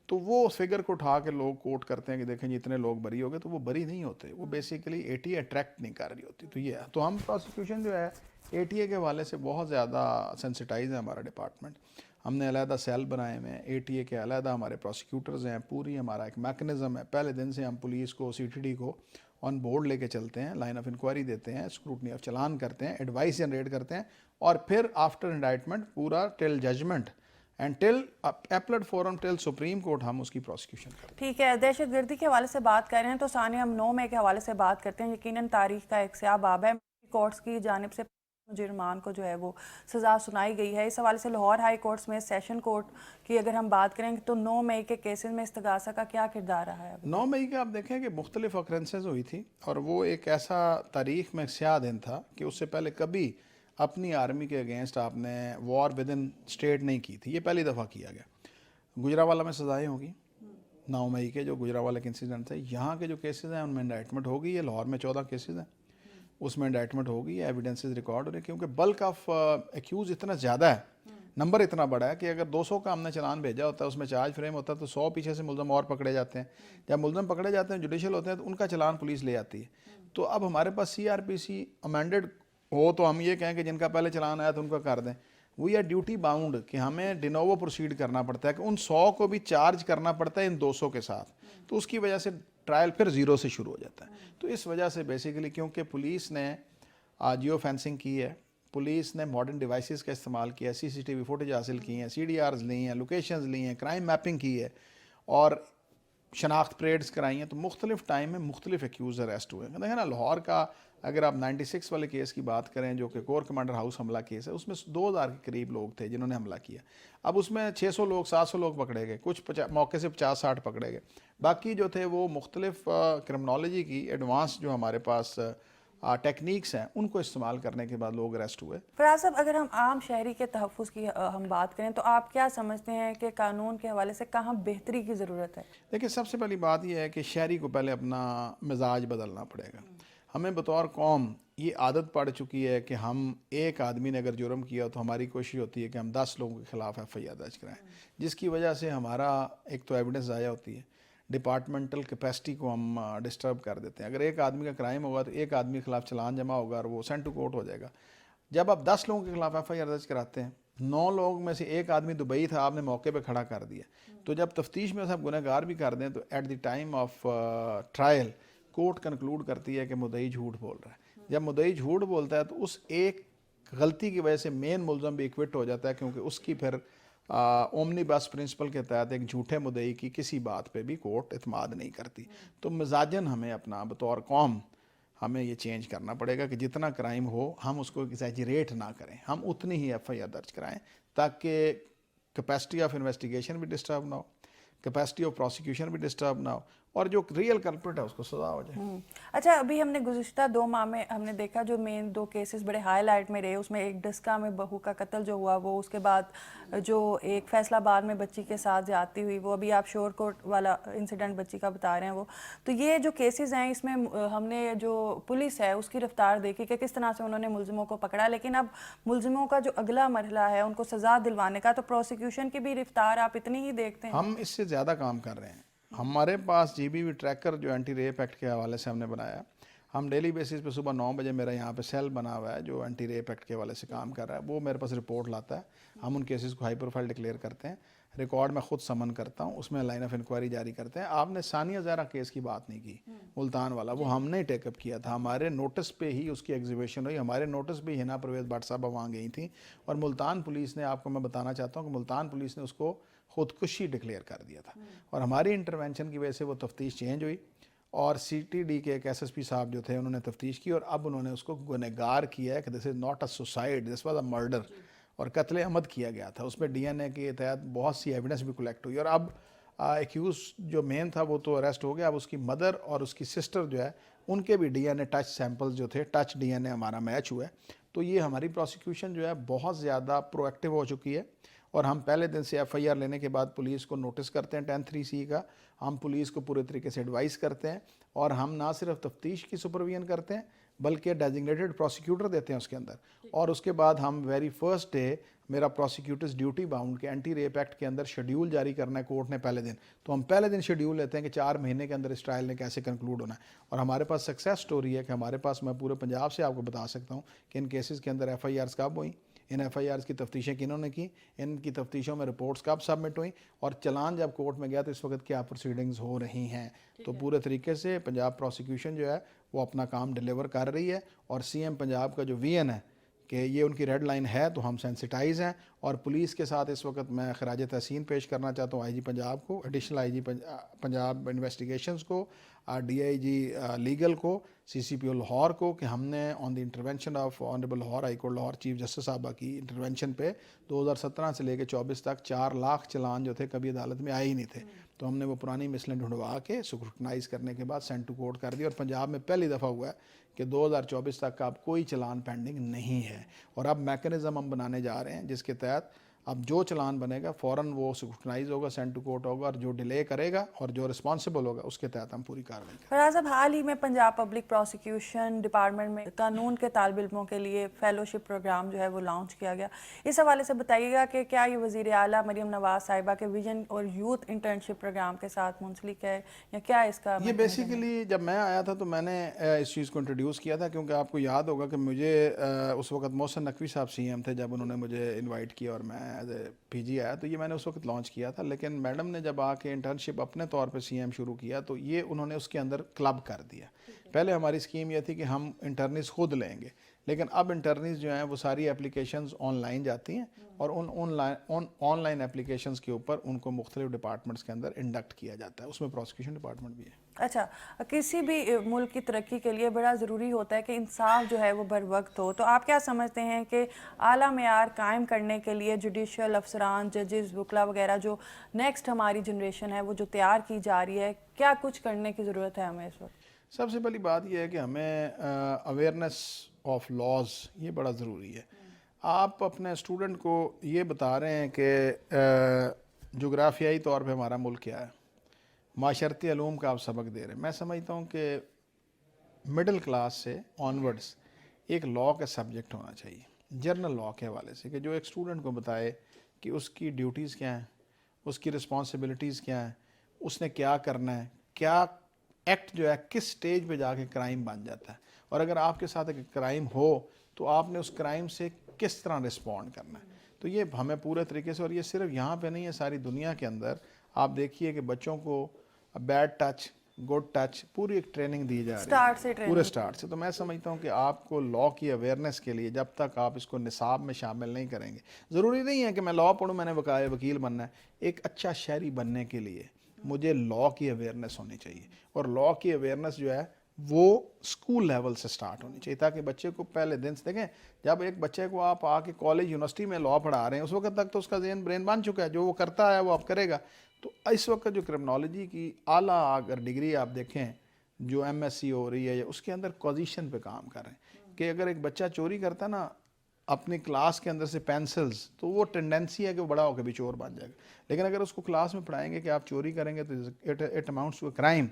A: تو وہ فگر کو اٹھا کے لوگ کوٹ کرتے ہیں کہ دیکھیں جی اتنے لوگ بری ہو گئے, تو وہ بری نہیں ہوتے, وہ بیسیکلی 80 اٹریکٹ نہیں کر رہی ہوتی. تو یہ ہے. تو ہم پروسیکیوشن جو ہے ATA کے حوالے سے بہت زیادہ سینسٹائز ہے ہمارا ڈپارٹمنٹ. ہم نے علیحدہ سیل بنائے ہوئے ہیں, ATA کے علیحدہ ہمارے پروسیکیوٹرز ہیں, پوری ہمارا ایک میکنزم ہے. پہلے دن سے ہم پولیس کو, CTD کو آن بورڈ لے کے چلتے ہیں, لائن آف انکوائری دیتے ہیں, اسکروٹنی آف چلان کرتے ہیں, ایڈوائس جنریٹ کرتے ہیں, اور پھر آفٹر انڈائٹمنٹ پورا till judgment and till appellate forum till supreme court ہم اس کی پروسیکیوشن کرتے ہیں.
B: ٹھیک ہے, دہشت گردی کے حوالے سے بات کر رہے ہیں تو ثانیہ ہم 9 مئی کے حوالے سے بات کرتے ہیں. یقیناً تاریخ کا ایک سیاہ باب ہے, کورٹس کی جانب سے مجرمان کو جو ہے وہ سزا سنائی گئی ہے. اس حوالے سے لاہور ہائی کورٹس میں سیشن کورٹ کی اگر ہم بات کریں تو 9 مئی کے کیسز میں استغاثہ کا کیا کردار رہا ہے؟
A: 9 مئی کا آپ دیکھیں کہ مختلف اکرنسز ہوئی تھی, اور وہ ایک ایسا تاریخ میں سیاہ دن تھا کہ اس سے پہلے کبھی اپنی آرمی کے اگینسٹ آپ نے وار ود ان اسٹیٹ نہیں کی تھی, یہ پہلی دفعہ کیا گیا. گجرانوالہ میں سزائیں ہوگی 9 مئی کے, جو گجرانوالہ کے انسیڈنٹ تھے. یہاں کے جو کیسز ہیں ان میں انڈائٹمنٹ ہوگی. یہ لاہور میں 14 کیسز ہیں, اس میں انڈائٹمنٹ ہوگی, ایویڈنسز ریکارڈ ہو رہے ہیں, کیونکہ بلک آف ایکیوز اتنا زیادہ ہے, نمبر اتنا بڑا ہے کہ اگر 200 کا ہم نے چلان بھیجا ہوتا ہے, اس میں چارج فریم ہوتا ہے, تو 100 پیچھے سے ملزم اور پکڑے جاتے ہیں. جب ملزم پکڑے جاتے ہیں, جوڈیشل ہوتے ہیں, تو ان کا چلان پولیس لے آتی ہے. تو اب ہمارے پاس سی آر پی سی امینڈڈ ہو تو ہم یہ کہیں کہ جن کا پہلے چلان آیا تو ان کا کر دیں. وی آر ڈیوٹی باؤنڈ کہ ہمیں ڈینوو پروسیڈ کرنا پڑتا ہے, کہ ان 100 کو بھی چارج کرنا پڑتا ہے ان 200 کے ساتھ. تو اس کی وجہ سے ٹرائل پھر 0 سے شروع ہو جاتا ہے. تو اس وجہ سے بیسیکلی کیونکہ پولیس نے جیو فینسنگ کی ہے, پولیس نے ماڈرن ڈیوائسز کا استعمال کیا ہے, سی سی ٹی وی فوٹیج حاصل کی ہیں, سی ڈی آرز لی ہیں, لوکیشنز لی ہیں, کرائم میپنگ کی ہے, اور شناخت پریڈز کرائی ہیں, تو مختلف ٹائم میں مختلف ایکیوز اریسٹ ہوئے ہیں. دیکھیں نا, لاہور کا اگر آپ 96 والے کیس کی بات کریں جو کہ کور کمانڈر ہاؤس حملہ کیس ہے, اس میں 2000 کے قریب لوگ تھے جنہوں نے حملہ کیا. اب اس میں 600 لوگ 700 لوگ پکڑے گئے, کچھ موقع سے 50-60 پکڑے گئے, باقی جو تھے وہ مختلف کرمنالوجی کی ایڈوانس جو ہمارے پاس ٹیکنیکس ہیں ان کو استعمال کرنے کے بعد لوگ اریسٹ ہوئے.
B: فراز صاحب, اگر ہم عام شہری کے تحفظ کی ہم بات کریں تو آپ کیا سمجھتے ہیں کہ قانون کے حوالے سے کہاں بہتری کی ضرورت ہے؟
A: دیکھیں, سب سے پہلی بات یہ ہے کہ شہری کو پہلے اپنا مزاج بدلنا پڑے گا. ہمیں بطور قوم یہ عادت پڑ چکی ہے کہ ہم ایک آدمی نے اگر جرم کیا تو ہماری کوشش ہوتی ہے کہ ہم 10 لوگوں کے خلاف ایف آئی آر درج کرائیں, جس کی وجہ سے ہمارا ایک تو ایویڈنس ضائع ہوتی ہے, ڈپارٹمنٹل کیپیسٹی کو ہم ڈسٹرب کر دیتے ہیں. اگر ایک آدمی کا کرائم ہوگا تو ایک آدمی کے خلاف چلان جمع ہوگا اور وہ سینڈ ٹو کورٹ ہو جائے گا. جب آپ 10 لوگوں کے خلاف ایف آئی آر درج کراتے ہیں, 9 لوگ میں سے ایک آدمی دبئی تھا, آپ نے موقع پہ کھڑا کر دیا, تو جب تفتیش میں صاحب گنہ گار بھی کر دیں تو at the time of trial court conclude کرتی ہے کہ مدعی جھوٹ بول رہا ہے. جب مدعی جھوٹ بولتا ہے تو اس ایک غلطی کی وجہ سے مین ملزم بھی ایکوٹ ہو جاتا ہے, کیونکہ اس کی پھر اومنی بس پرنسپل کے تحت ایک جھوٹے مدعی کی کسی بات پہ بھی کورٹ اعتماد نہیں کرتی. تو مزاجن ہمیں اپنا بطور قوم ہمیں یہ چینج کرنا پڑے گا کہ جتنا کرائم ہو ہم اس کو ایگزیجریٹ نہ کریں, ہم اتنی ہی ایف آئی آر درج کرائیں تاکہ کیپیسٹی آف انویسٹیگیشن بھی ڈسٹرب نہ ہو, کیپیسٹی آف پروسیکیوشن بھی ڈسٹرب نہ ہو, اور جو ریئل کلپریٹ ہے اس کو سزا ہو جائے.
B: اچھا, ابھی ہم نے گزشتہ 2 ماہ میں ہم نے دیکھا جو مین 2 کیسز بڑے ہائی لائٹ میں رہے, اس میں ایک ڈسکا میں بہو کا قتل جو ہوا وہ, اس کے بعد جو ایک فیصل آباد میں بچی کے ساتھ زیادتی ہوئی وہ, ابھی آپ شور کوٹ والا انسیڈنٹ بچی کا بتا رہے ہیں وہ. تو یہ جو کیسز ہیں اس میں ہم نے جو پولیس ہے اس کی رفتار دیکھی کہ کس طرح سے انہوں نے ملزموں کو پکڑا, لیکن اب ملزموں کا جو اگلا مرحلہ ہے ان کو سزا دلوانے کا, تو پروسیکیوشن کی بھی رفتار آپ اتنی ہی دیکھتے ہیں؟
A: ہم اس سے زیادہ کام کر رہے ہیں. ہمارے پاس جی بی وی ٹریکر جو اینٹی ریپ ایکٹ کے حوالے سے ہم نے بنایا, ہم ڈیلی بیسس پہ صبح 9 بجے میرا یہاں پہ سیل بنا ہوا ہے جو اینٹی ریپ ایکٹ کے حوالے سے کام کر رہا ہے, وہ میرے پاس رپورٹ لاتا ہے, ہم ان کیسز کو ہائی پروفائل ڈکلیئر کرتے ہیں, ریکارڈ میں خود سمن کرتا ہوں, اس میں لائن آف انکوائری جاری کرتے ہیں. آپ نے ثانیہ زہرا کیس کی بات نہیں کی, ملتان والا, وہ ہم نے ٹیک اپ کیا تھا, ہمارے نوٹس پہ ہی اس کی ایگزیبیشن ہوئی, ہمارے نوٹس پہ ہنا پرویز بٹ صاحبہ وہاں گئی تھیں, اور ملتان پولیس نے, آپ کو میں بتانا چاہتا ہوں کہ ملتان پولیس نے اس کو خودکشی ڈکلیئر کر دیا تھا, اور ہماری انٹرونشن کی وجہ سے وہ تفتیش چینج ہوئی, اور سی ٹی ڈی کے ایک ایس ایس پی صاحب جو تھے انہوں نے تفتیش کی, اور اب انہوں نے اس کو گنہگار کیا ہے کہ this is not a suicide, this was a murder, اور قتل عمد کیا گیا تھا. اس میں ڈی این اے کے تحت بہت سی ایویڈنس بھی کلیکٹ ہوئی, اور اب ایکیوز جو مین تھا وہ تو اریسٹ ہو گیا, اب اس کی مدر اور اس کی سسٹر جو ہے ان کے بھی D N A touch sample جو تھے, ٹچ ڈی این اے ہمارا میچ ہوا ہے. تو یہ ہماری پروسیکیوشن جو ہے بہت زیادہ پرو ایکٹیو ہو چکی ہے, اور ہم پہلے دن سے ایف آئی آر لینے کے بعد پولیس کو نوٹس کرتے ہیں 10(3)C کا, ہم پولیس کو پورے طریقے سے ایڈوائز کرتے ہیں, اور ہم نہ صرف تفتیش کی سپرویژن کرتے ہیں بلکہ ڈیزگنیٹڈ پروسیکیوٹر دیتے ہیں اس کے اندر, اور اس کے بعد ہم ویری فرسٹ ڈے میرا پروسیکیوٹرز ڈیوٹی باؤنڈ کے اینٹی ریپ ایکٹ کے اندر شیڈیول جاری کرنا ہے کورٹ نے پہلے دن, تو ہم پہلے دن شیڈیول لیتے ہیں کہ 4 مہینے کے اندر اس ٹرائل نے کیسے کنکلوڈ ہونا ہے. اور ہمارے پاس سکسیس سٹوری ہے کہ ہمارے پاس, میں پورے پنجاب سے آپ کو بتا سکتا ہوں کہ ان کیسز کے اندر ایف آئی آرز کب ہوئیں, ان ایف آئی آرز کی تفتیشیں کنہوں نے کی, ان کی تفتیشوں میں رپورٹس کب سبمٹ ہوئیں, اور چلان جب کورٹ میں گیا تو اس وقت کیا پروسیڈنگز ہو رہی ہیں. تو پورے طریقے سے پنجاب پروسیکیوشن جو ہے وہ اپنا کام ڈیلیور کر رہی ہے, اور سی ایم پنجاب کا جو وی این ہے کہ یہ ان کی ریڈ لائن ہے, تو ہم سینسٹائز ہیں. اور پولیس کے ساتھ اس وقت میں خراج تحسین پیش کرنا چاہتا ہوں آئی جی پنجاب کو, additional I G Punjab investigations کو, ڈی آئی جی لیگل کو, سی سی پی او لاہور کو, کہ ہم نے on the intervention of honourable Lahore high court Lahore chief justice صاحبہ کی انٹرونشن پہ 2017 سے لے کے 24 تک 4 لاکھ چلان جو تھے کبھی عدالت میں آئے ہی نہیں تھے, تو ہم نے وہ پرانی مسلیں ڈھونڈوا کے سکروٹنائز کرنے کے بعد سینڈ ٹو کورٹ کر دی. اور پنجاب میں پہلی دفعہ ہوا ہے کہ 2024 تک کا اب کوئی چلان پینڈنگ نہیں ہے, اور اب میکنزم ہم بنانے جا رہے ہیں جس کے تحت اب جو چلان بنے گا فوراً وہ سکروٹنائز ہوگا, سینڈ ٹو کورٹ ہوگا, اور جو ڈیلے کرے گا اور جو رسپانسبل ہوگا اس کے تحت ہم پوری کارروائی کریں.
B: فراز صاحب, حال ہی میں پنجاب پبلک پروسیکیوشن ڈپارٹمنٹ میں قانون کے طالب علموں کے لیے فیلوشپ پروگرام جو ہے وہ لانچ کیا گیا. اس حوالے سے بتائیے گا کہ کیا یہ وزیر اعلیٰ مریم نواز صاحبہ کے ویژن اور یوتھ انٹرنشپ پروگرام کے ساتھ منسلک ہے, یا کیا اس کا؟
A: یہ بیسیکلی جب میں آیا تھا تو میں نے اس چیز کو انٹروڈیوس کیا تھا, کیونکہ آپ کو یاد ہوگا کہ مجھے اس وقت محسن نقوی صاحب سی ایم تھے جب انہوں نے مجھے انوائٹ کیا اور میں ایز اے پی جی آیا, تو یہ میں نے اس وقت لانچ کیا تھا. لیکن میڈم نے جب آ کے انٹرنشپ اپنے طور پہ سی ایم شروع کیا تو یہ انہوں نے اس کے اندر کلب کر دیا. پہلے ہماری اسکیم یہ تھی کہ ہم انٹرنیز خود لیں گے, لیکن اب انٹرنیز جو ہیں وہ ساری اپلیکیشنز آن لائن جاتی ہیں, اور ان آن لائن اپلیکیشنز کے اوپر ان کو مختلف ڈپارٹمنٹس کے اندر انڈکٹ کیا جاتا ہے, اس میں پروسیکیوشن ڈپارٹمنٹ بھی ہے.
B: اچھا, کسی بھی ملک کی ترقی کے لیے بڑا ضروری ہوتا ہے کہ انصاف جو ہے وہ بر وقت ہو, تو آپ کیا سمجھتے ہیں کہ اعلیٰ معیار قائم کرنے کے لیے جوڈیشل افسران, ججز, وکلا وغیرہ جو نیکسٹ ہماری جنریشن ہے وہ جو تیار کی جا رہی ہے, کیا کچھ کرنے کی ضرورت ہے ہمیں اس وقت؟
A: سب سے پہلی بات یہ ہے کہ ہمیں اویئرنیس آف لاز یہ بڑا ضروری ہے. آپ اپنے اسٹوڈنٹ کو یہ بتا رہے ہیں کہ جغرافیائی طور پہ ہمارا ملک کیا ہے, معاشرتی علوم کا آپ سبق دے رہے ہیں. میں سمجھتا ہوں کہ مڈل کلاس سے آنورڈز ایک لاء کا سبجیکٹ ہونا چاہیے, جرنل لاء کے حوالے سے, کہ جو ایک اسٹوڈنٹ کو بتائے کہ اس کی ڈیوٹیز کیا ہیں, اس کی رسپانسبلٹیز کیا ہیں, اس نے کیا کرنا ہے, کیا ایکٹ جو ہے کس سٹیج پہ جا کے کرائم بن جاتا ہے, اور اگر آپ کے ساتھ ایک کرائم ہو تو آپ نے اس کرائم سے کس طرح رسپونڈ کرنا ہے. تو یہ ہمیں پورے طریقے سے, اور یہ صرف یہاں پہ نہیں ہے, ساری دنیا کے اندر آپ دیکھیے کہ بچوں کو بیڈ ٹچ, گڈ ٹچ, پوری ایک ٹریننگ دی جا رہی ہے پورے سٹارٹ سے. تو میں سمجھتا ہوں کہ آپ کو لاء کی اویئرنیس کے لیے جب تک آپ اس کو نصاب میں شامل نہیں کریں گے, ضروری نہیں ہے کہ میں لاء پڑھوں, میں نے وکیل بننا ہے. ایک اچھا شہری بننے کے لیے مجھے لاء کی اویئرنیس ہونی چاہیے, اور لاء کی اویئرنیس جو ہے وہ اسکول لیول سے سٹارٹ ہونی چاہیے, تاکہ بچے کو پہلے دن سے دیکھیں. جب ایک بچے کو آپ آ کے کالج یونیورسٹی میں لاء پڑھا رہے ہیں, اس وقت تک تو اس کا ذہن برین بن چکا ہے, جو وہ کرتا ہے وہ اب کرے گا. تو اس وقت جو کرمنالوجی کی اعلیٰ اگر ڈگری آپ دیکھیں جو ایم ایس سی ہو رہی ہے, اس کے اندر کوزیشن پہ کام کر رہے ہیں, کہ اگر ایک بچہ چوری کرتا ہے نا اپنی کلاس کے اندر سے پینسلز, تو وہ ٹینڈنسی ہے کہ وہ بڑا ہو کے بھی چور بن جائے گا. لیکن اگر اس کو کلاس میں پڑھائیں گے کہ آپ چوری کریں گے تو it amounts to a crime,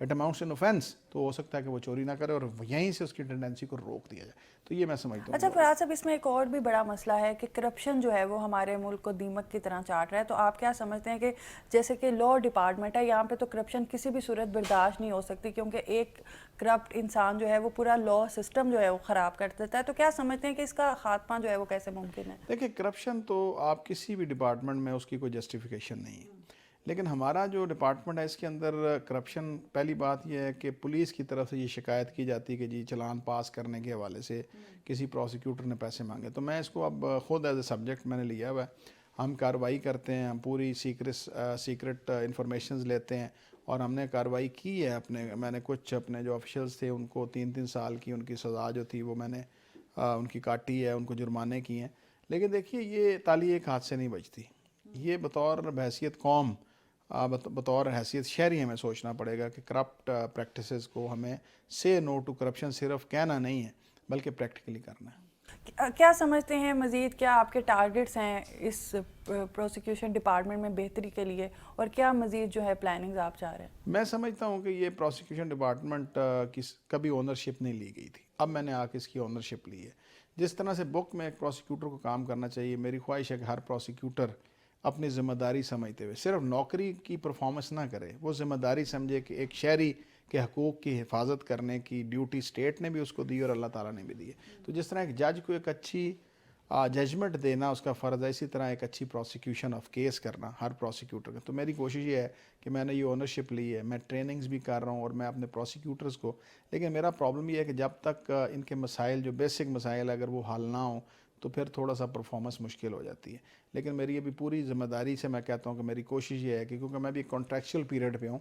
A: it amounts an offence, تو ہو سکتا ہے کہ وہ چوری نہ کرے, اور یہیں سے اس کی ٹینڈنسی کو روک دیا جائے. تو یہ میں سمجھتا ہوں.
B: اچھا فراز صاحب, اس میں ایک اور بھی بڑا مسئلہ ہے کہ کرپشن جو ہے وہ ہمارے ملک کو دیمک کی طرح چاٹ رہا ہے. تو آپ کیا سمجھتے ہیں کہ جیسے کہ لاء ڈپارٹمنٹ ہے, یہاں پہ تو کرپشن کسی بھی صورت برداشت نہیں ہو سکتی, کیونکہ ایک کرپٹ انسان جو ہے وہ پورا لاء سسٹم جو ہے وہ خراب کر دیتا ہے. تو کیا سمجھتے ہیں کہ اس کا خاتمہ جو ہے وہ کیسے ممکن ہے؟
A: دیکھیں, کرپشن تو آپ کسی بھی ڈپارٹمنٹ میں اس کی کوئی جسٹیفیکیشن نہیں ہے, لیکن ہمارا جو ڈپارٹمنٹ ہے اس کے اندر کرپشن, پہلی بات یہ ہے کہ پولیس کی طرف سے یہ شکایت کی جاتی ہے کہ جی چلان پاس کرنے کے حوالے سے کسی پروسیکیوٹر نے پیسے مانگے. تو میں اس کو اب خود ایز اے سبجیکٹ میں نے لیا ہوا ہے. ہم کارروائی کرتے ہیں, ہم پوری سیکرٹ انفارمیشنز لیتے ہیں, اور ہم نے کارروائی کی ہے. میں نے کچھ اپنے جو آفیشلز تھے ان کو 3 سال کی ان کی سزا جو تھی وہ میں نے ان کی کاٹی ہے, ان کو جرمانے کی ہیں. لیکن دیکھیے, یہ تالی ایک ہاتھ سے نہیں بجتی. یہ بطور بحیثیت قوم, بطور حیثیت شہری ہمیں سوچنا پڑے گا کہ کرپٹ پریکٹسز کو ہمیں سے نو ٹو کرپشن صرف کہنا نہیں ہے بلکہ پریکٹیکلی کرنا ہے.
B: کیا سمجھتے ہیں مزید کیا آپ کے ٹارگٹس ہیں اس پروسیکیوشن ڈپارٹمنٹ میں بہتری کے لیے, اور کیا مزید جو ہے پلاننگز آپ چاہ رہے ہیں؟
A: میں سمجھتا ہوں کہ یہ پروسیکیوشن ڈپارٹمنٹ کی کبھی اونرشپ نہیں لی گئی تھی, اب میں نے آ کے اس کی اونرشپ لی ہے. جس طرح سے بک میں ایک پروسیکیوٹر کو کام کرنا چاہیے, میری خواہش ہے کہ ہر پروسیکیوٹر اپنی ذمہ داری سمجھتے ہوئے صرف نوکری کی پرفارمنس نہ کرے, وہ ذمہ داری سمجھے کہ ایک شہری کے حقوق کی حفاظت کرنے کی ڈیوٹی اسٹیٹ نے بھی اس کو دی اور اللہ تعالیٰ نے بھی دی ہے. تو جس طرح ایک جج کو ایک اچھی ججمنٹ دینا اس کا فرض ہے، اسی طرح ایک اچھی پروسیکیوشن آف کیس کرنا ہر پروسیکیوٹر کا. تو میری کوشش یہ ہے کہ میں نے یہ اونرشپ لی ہے، میں ٹریننگز بھی کر رہا ہوں اور میں اپنے پروسیکیوٹرز کو، لیکن میرا پرابلم یہ ہے کہ جب تک ان کے مسائل جو بیسک مسائل اگر وہ حل نہ ہوں تو پھر تھوڑا سا پرفارمنس مشکل ہو جاتی ہے. لیکن میری ابھی پوری ذمہ داری سے میں کہتا ہوں کہ میری کوشش یہ ہے کہ کیونکہ میں بھی کانٹریکچوئل پیریڈ پہ ہوں،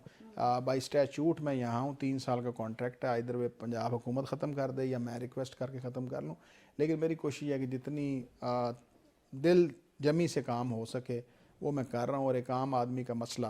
A: بائی اسٹیچوٹ میں یہاں ہوں، 3 سال کا کانٹریکٹ ہے، ادھر وہ پنجاب حکومت ختم کر دے یا میں ریکویسٹ کر کے ختم کر لوں. لیکن میری کوشش یہ ہے کہ جتنی دل جمی سے کام ہو سکے وہ میں کر رہا ہوں. اور ایک عام آدمی کا مسئلہ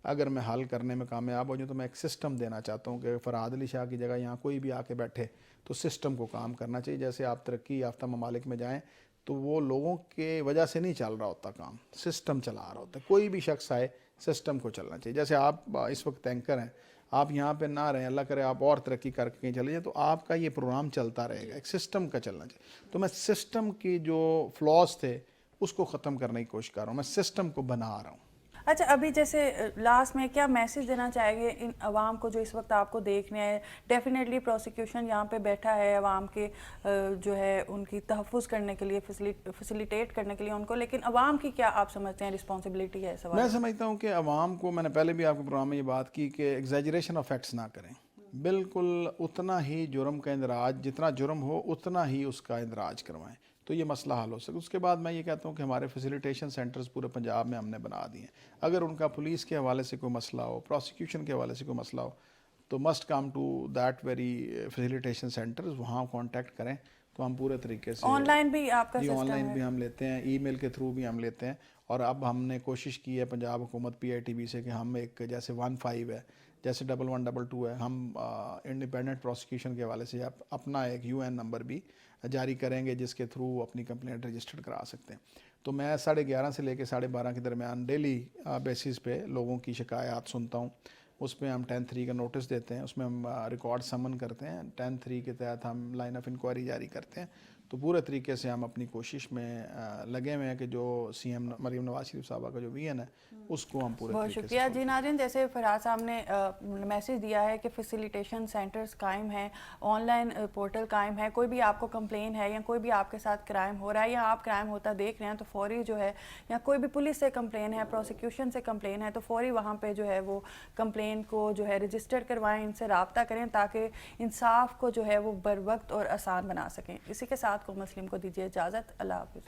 A: اگر میں حل کرنے میں کامیاب ہو جاؤں تو میں ایک سسٹم دینا چاہتا ہوں کہ فرحاد علی شاہ کی جگہ یہاں کوئی بھی آ کے بیٹھے تو سسٹم کو کام کرنا چاہیے. جیسے آپ ترقی یافتہ ممالک میں جائیں تو وہ لوگوں کے وجہ سے نہیں چل رہا ہوتا کام، سسٹم چلا رہا ہوتا ہے. کوئی بھی شخص آئے سسٹم کو چلنا چاہیے. جیسے آپ اس وقت اینکر ہیں، آپ یہاں پہ نہ رہیں، اللہ کرے آپ اور ترقی کر کے کہیں چلے جائیں تو آپ کا یہ پروگرام چلتا رہے گا، ایک سسٹم کا چلنا چاہیے. تو میں سسٹم کی جو فلاز تھے اس کو ختم کرنے کی کوشش کر رہا ہوں، میں سسٹم کو بنا رہا ہوں.
B: اچھا، ابھی جیسے لاسٹ میں کیا میسیج دینا چاہیں گے ان عوام کو جو اس وقت آپ کو دیکھ رہے ہیں؟ ڈیفینیٹلی پروسیکیوشن یہاں پہ بیٹھا ہے عوام کے جو ہے ان کی تحفظ کرنے کے لیے، فیسیلیٹیٹ کرنے کے لیے ان کو، لیکن عوام کی کیا آپ سمجھتے ہیں رسپانسبلٹی ہے؟ سوال
A: میں سمجھتا ہوں کہ عوام کو، میں نے پہلے بھی آپ کے پروگرام میں یہ بات کی کہ ایگزیجریشن آف فیکٹس نہ کریں. بالکل اتنا ہی جرم کا اندراج، جتنا جرم ہو اتنا ہی اس کا اندراج کروائیں تو یہ مسئلہ حل ہو سکے. اس کے بعد میں یہ کہتا ہوں کہ ہمارے فیسیلیٹیشن سینٹرز پورے پنجاب میں ہم نے بنا دیے ہیں. اگر ان کا پولیس کے حوالے سے کوئی مسئلہ ہو، پروسیکیوشن کے حوالے سے کوئی مسئلہ ہو تو must come to that very facilitation centres, وہاں کانٹیکٹ کریں تو ہم پورے طریقے سے
B: آن لائن بھی آپ کا
A: آن لائن بھی ہم لیتے ہیں، ای میل کے تھرو بھی ہم لیتے ہیں. اور اب ہم نے کوشش کی ہے پنجاب حکومت PITB سے کہ ہم ایک جیسے 15 ہے، جیسے 1122 ہے، ہم انڈیپینڈنٹ پروسیکیوشن کے حوالے سے اپنا ایک UN نمبر بھی جاری کریں گے جس کے تھرو اپنی کمپلینٹ رجسٹر کرا سکتے ہیں. تو میں 11:30 سے لے کے 12:30 کے درمیان ڈیلی بیسس پہ لوگوں کی شکایات سنتا ہوں. اس میں ہم 10(3) کا نوٹس دیتے ہیں، اس میں ہم ریکارڈ سمن کرتے ہیں. 10(3) کے تحت ہم لائن آف انکوائری جاری کرتے ہیں. تو پورے طریقے سے ہم اپنی کوشش میں لگے ہوئے ہیں کہ جو CM مریم نواز شریف صاحبہ کا جو VN ہے اس کو ہم پورے
B: بہت
A: طریقے سے
B: شکریہ. جی ناظرین، جیسے فرحاد صاحب نے میسیج دیا ہے کہ فیسیلیٹیشن سینٹرز قائم ہیں، آن لائن پورٹل قائم ہے. کوئی بھی آپ کو کمپلین ہے یا کوئی بھی آپ کے ساتھ کرائم ہو رہا ہے یا آپ کرائم ہوتا دیکھ رہے ہیں تو فوری جو ہے، یا کوئی بھی پولیس سے کمپلین ہے، پروسیکیوشن سے کمپلین ہے تو فوری وہاں پہ جو ہے وہ کمپلین کو جو ہے رجسٹر کروائیں، ان سے رابطہ کریں تاکہ انصاف کو جو ہے وہ بر وقت اور آسان بنا سکیں. اسی کے ساتھ کو مسلم کو دیجیے اجازت. اللہ حافظ.